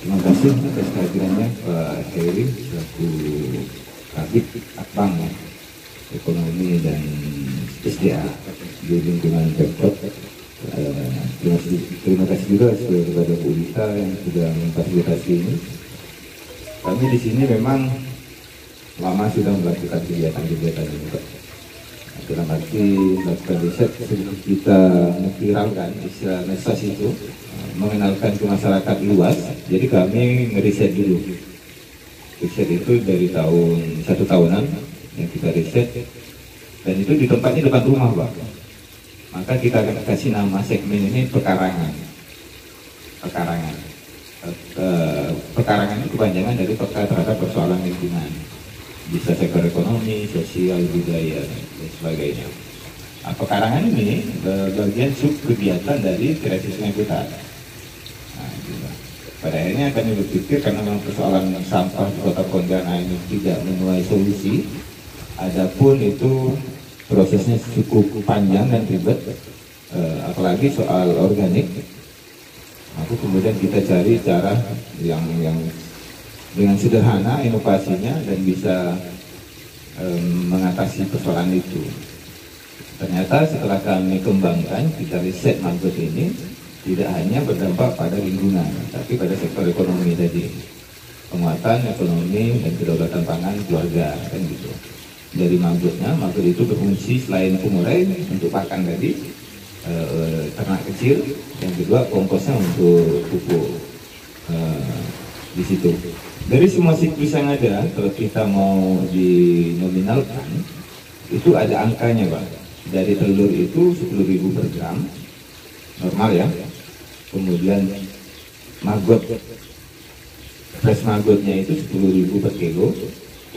Terima kasih atas kehadirannya Pak Heri selaku Kabid Akbang Ekonomi dan SDA di lingkungan Pemkot. Terima kasih juga kepada Bu Lita yang sudah memfasilitasi ini. Kami di sini memang lama sudah melakukan kegiatan-kegiatan ini, Pak. Dalam arti melakukan riset sebelum kita memviralkan istilah medsos itu, mengenalkan ke masyarakat luas. Jadi kami ngeriset dulu. Riset itu dari tahun 1 tahunan yang kita riset, dan itu di tempatnya depan rumah, Pak. Maka kita akan kasih nama segmen ini pekarangan. Pekarangan itu kepanjangan dari peka terhadap persoalan lingkungan, bisa sektor ekonomi, sosial, budaya, dan sebagainya. Nah, pekarangan ini bagian sub kegiatan dari kreasi Sungai Putar. Nah, gitu. Pada akhirnya kami berpikir karena memang persoalan sampah di Kota Pontianak ini tidak menuai solusi, adapun itu prosesnya cukup panjang dan ribet, apalagi soal organik. Maka kemudian kita cari cara yang dengan sederhana inovasinya dan bisa mengatasi persoalan itu. Ternyata setelah kami kembangkan, kita riset maggot ini tidak hanya berdampak pada lingkungan, tapi pada sektor ekonomi tadi, penguatan ekonomi dan kedaulatan pangan keluarga, kan gitu. Dari maggot itu berfungsi selain pengurai untuk pakan tadi, ternak kecil, yang kedua komposnya untuk pupuk di situ. Dari semua siklus yang ada, kalau kita mau dinominalkan, itu ada angkanya, Pak. Dari telur itu 10.000 per gram, normal ya. Kemudian maggot, fresh maggotnya itu 10.000 per kilo,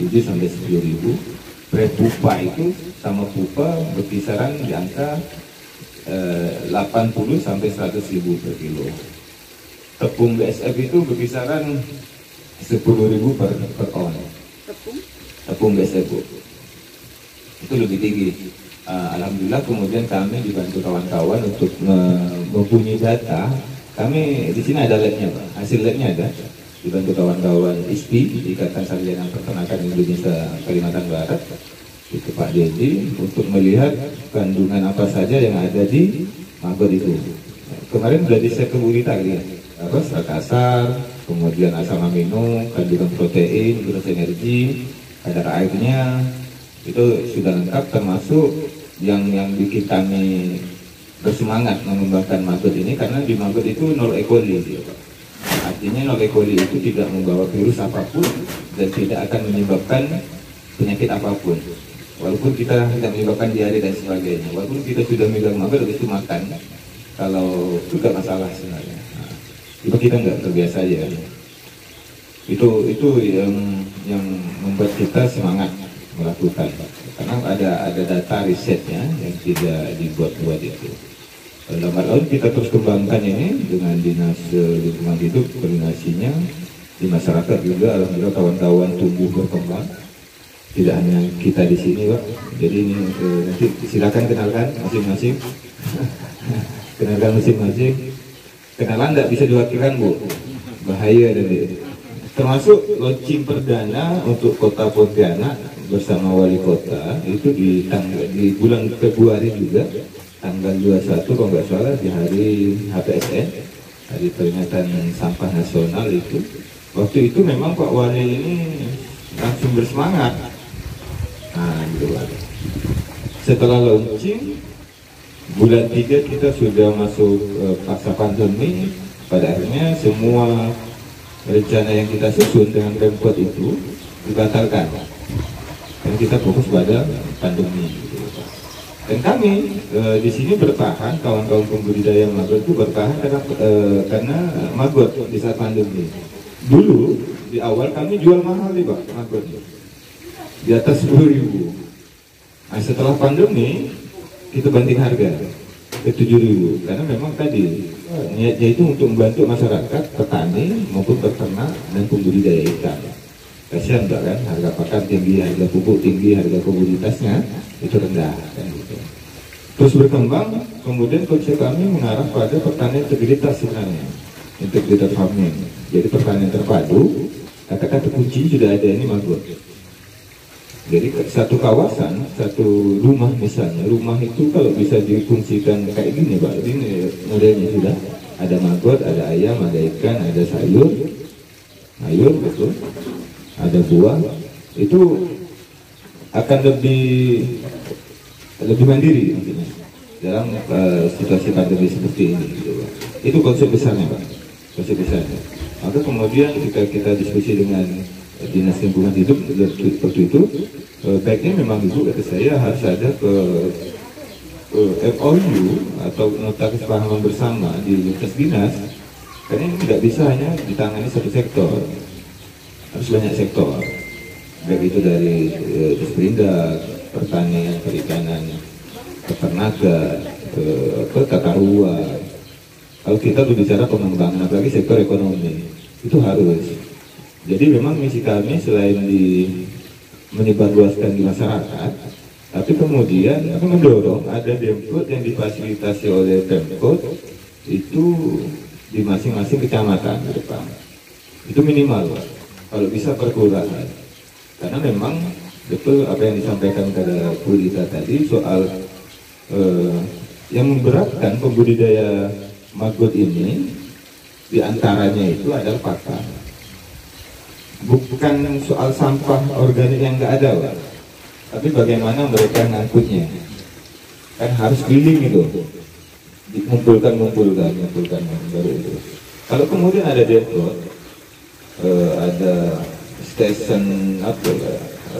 7 sampai 10.000. Pre-pupa itu sama pupa berkisaran di angka 80 sampai 100.000 per kilo. Tepung BSF itu berkisaran 10.000 per ton. Tepung BSF itu lebih tinggi. Alhamdulillah kemudian kami dibantu kawan-kawan untuk mempunyai data. Kami di sini ada labnya, Pak. Hasil labnya ada. Dibantu kawan-kawan ISPI, Ikatan Sarjana Peternakan Indonesia Kalimantan Barat, itu Pak Dedi, untuk melihat kandungan apa saja yang ada di maggot itu. Kemarin sudah di-share ke Bu Rita, serat kasar, kemudian asam amino, kandungan protein, terus energi, kadar airnya, itu sudah lengkap, termasuk yang bikin kami bersemangat mengembangkan maggot ini, karena di maggot itu nol E. coli, Pak. Artinya nol E. coli itu tidak membawa virus apapun dan tidak akan menyebabkan penyakit apapun. Walaupun kita tidak menyebabkan diare dan sebagainya, walaupun kita sudah megang maggot habis itu makan, kalau itu gak masalah sebenarnya. Nah, itu kita nggak terbiasa ya. Itu yang membuat kita semangat melakukan, karena ada data risetnya yang tidak dibuat-buat itu. Lambat laun kita terus kembangkan ini dengan Dinas Lingkungan Hidup, koordinasinya di masyarakat juga. Alhamdulillah kawan-kawan tumbuh berkembang, tidak hanya kita di sini, Pak. Jadi ini nanti silakan kenalkan masing-masing. Kenalkan masing-masing. Kenalan tidak bisa diwakilkan, Bu, bahaya dari. Termasuk launching perdana untuk Kota Pontianak bersama Wali Kota itu di bulan Februari juga, tanggal 21 kalau nggak salah, di hari HPSN, hari peringatan sampah nasional itu. Waktu itu memang Pak Wali ini langsung bersemangat. Nah, gitu Pak. Setelah launching, bulan 3 kita sudah masuk pasca pandemi. Pada akhirnya semua rencana yang kita susun dengan Pemkot itu dibatalkan. Dan kita fokus pada pandemi. Dan kami di sini bertahan, kawan-kawan pembudidaya maggot itu bertahan karena maggot di saat pandemi. Dulu di awal kami jual mahal nih, Pak, maggot di atas 10.000. Nah, setelah pandemi kita banting harga ke 7.000, karena memang tadi niatnya itu untuk membantu masyarakat, petani maupun peternak dan pembudidaya ikan. Kasihan Mbak kan, harga pakan tinggi, harga pupuk tinggi, harga komoditasnya itu rendah kan gitu. Terus berkembang, kemudian konsep kami mengarah pada pertanian integritas sebenarnya, integrated farming. Jadi pertanian terpadu, kata-kata kunci sudah ada ini Maggot. Jadi satu kawasan, satu rumah misalnya, rumah itu kalau bisa difungsikan kayak gini Pak, ini modelnya sudah ada maggot, ada ayam, ada ikan, ada sayur, betul, ada buah, itu akan lebih mandiri mungkin dalam situasi pandemi seperti ini. Gitu, Pak. Itu konsep besarnya Pak, konsep besarnya. Maka kemudian jika kita diskusi dengan Dinas Lingkungan Hidup seperti itu, baiknya memang Ibu kata saya harus ada ke MOU atau nota kesepahaman bersama di lintas dinas, karena ini tidak bisa hanya ditangani satu sektor, harus banyak sektor, baik itu dari Disperindak, pertanian, perikanan, peternakan, ke tata ruang. Kalau kita berbicara pengembangan, apalagi sektor ekonomi, itu harus. Jadi memang misi kami selain menyebarluaskan di masyarakat, tapi kemudian akan mendorong ada Demkot yang difasilitasi oleh Pemkot itu di masing-masing kecamatan ke depan. Itu minimal, Pak. Kalau bisa perkurangan. Karena memang betul apa yang disampaikan kepada Bu Lita tadi soal yang memberatkan pembudidaya maggot ini diantaranya itu adalah pakan. Bukan soal sampah organik yang nggak ada, Pak. Tapi bagaimana mereka ngangkutnya. Kan harus keliling itu. Dikumpulkan baru itu. Kalau kemudian ada depot, ada station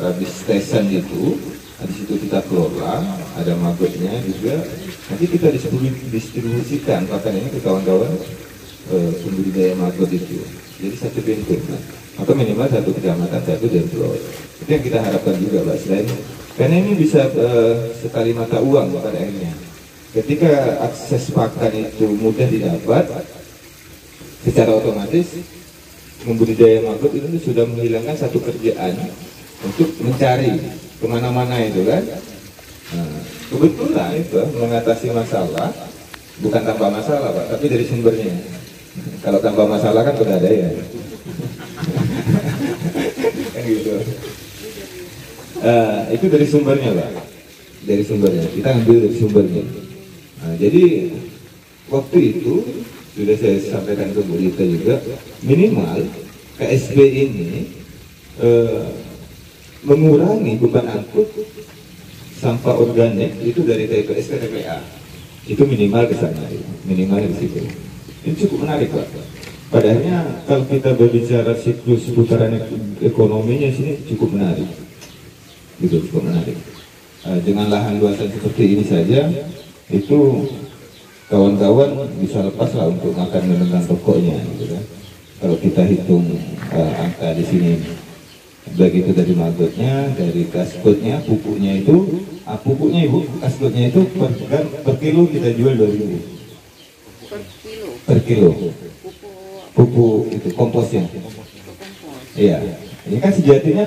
rabies station itu, di situ kita kelola, ada maggotnya juga. Nanti kita distribusikan pakan ini ke kawan-kawan pembudidaya maggot itu. Jadi satu pintu. Maka minimal satu kecamatan, satu depot. Itu yang kita harapkan juga Pak, selain karena ini bisa sekali mata uang pada akhirnya. Ketika akses pakan itu mudah didapat, secara otomatis membudidaya maggot itu sudah menghilangkan satu kerjaan untuk mencari kemana-mana itu kan. Kebetulan itu mengatasi masalah, bukan tanpa masalah Pak, tapi dari sumbernya. Kalau tanpa masalah kan udah ada ya. Gitu. Itu dari sumbernya Pak, dari sumbernya kita ambil dari sumbernya. Jadi waktu itu sudah saya sampaikan ke Bu Lita juga, minimal KSP ini mengurangi beban angkut sampah organik itu dari TPS ke TPA, itu minimal ke sana, minimal di situ. Ini cukup menarik Pak. Padahal kalau kita berbicara siklus putaran ekonominya sini cukup menarik, gitu, cukup menarik. Dengan lahan luasan seperti ini saja, itu kawan-kawan bisa lepas lah untuk makan dengan pokoknya, gitu kan. Kalau kita hitung angka di sini, baik itu dari maggotnya, dari kaskotnya, pupuknya itu, pupuknya Ibu, kaskotnya itu per kilo kita jual 2.000 per kilo. Pupuk itu komposnya. Iya, ini kan sejatinya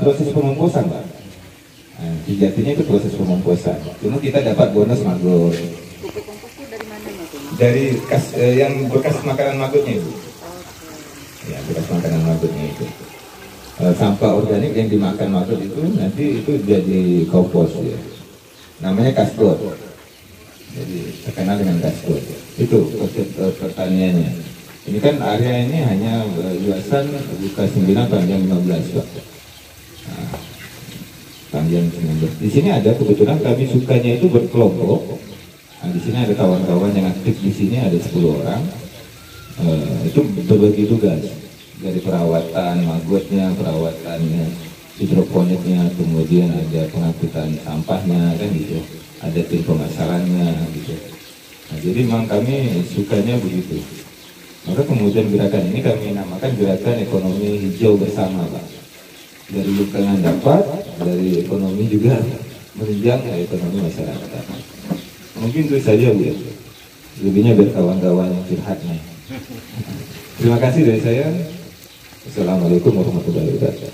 proses pengomposan Pak. Sejatinya itu proses pengomposan. Cuma kita dapat bonus maggot. Pupuk kompos itu dari mana Mas? Dari yang bekas makanan maggotnya itu. Ya, bekas makanan maggotnya itu. Sampah organik yang dimakan maggot itu nanti itu jadi kompos ya. Namanya kaskot. Jadi terkenal dengan kaskot. Itu konsep pertaniannya. Ini kan area ini hanya luasan buka 9 panjang 15 Pak. Panjang 19. Di sini ada kebetulan kami sukanya itu berkelompok. Di sini ada kawan-kawan yang aktif di sini ada 10 orang. Itu berbagi tugas dari perawatan maggotnya, perawatannya, hidroponiknya, kemudian ada pengangkutan sampahnya kan gitu. Ada tim pemasarannya gitu. Jadi memang kami sukanya begitu. Maka kemudian gerakan ini kami namakan gerakan ekonomi hijau bersama Pak. Dari lingkungan dapat, dari ekonomi juga menunjang ekonomi masyarakat. Mungkin itu saja Bu. Lebihnya biar kawan-kawan yang curhatnya. Terima kasih dari saya. Assalamualaikum warahmatullahi wabarakatuh.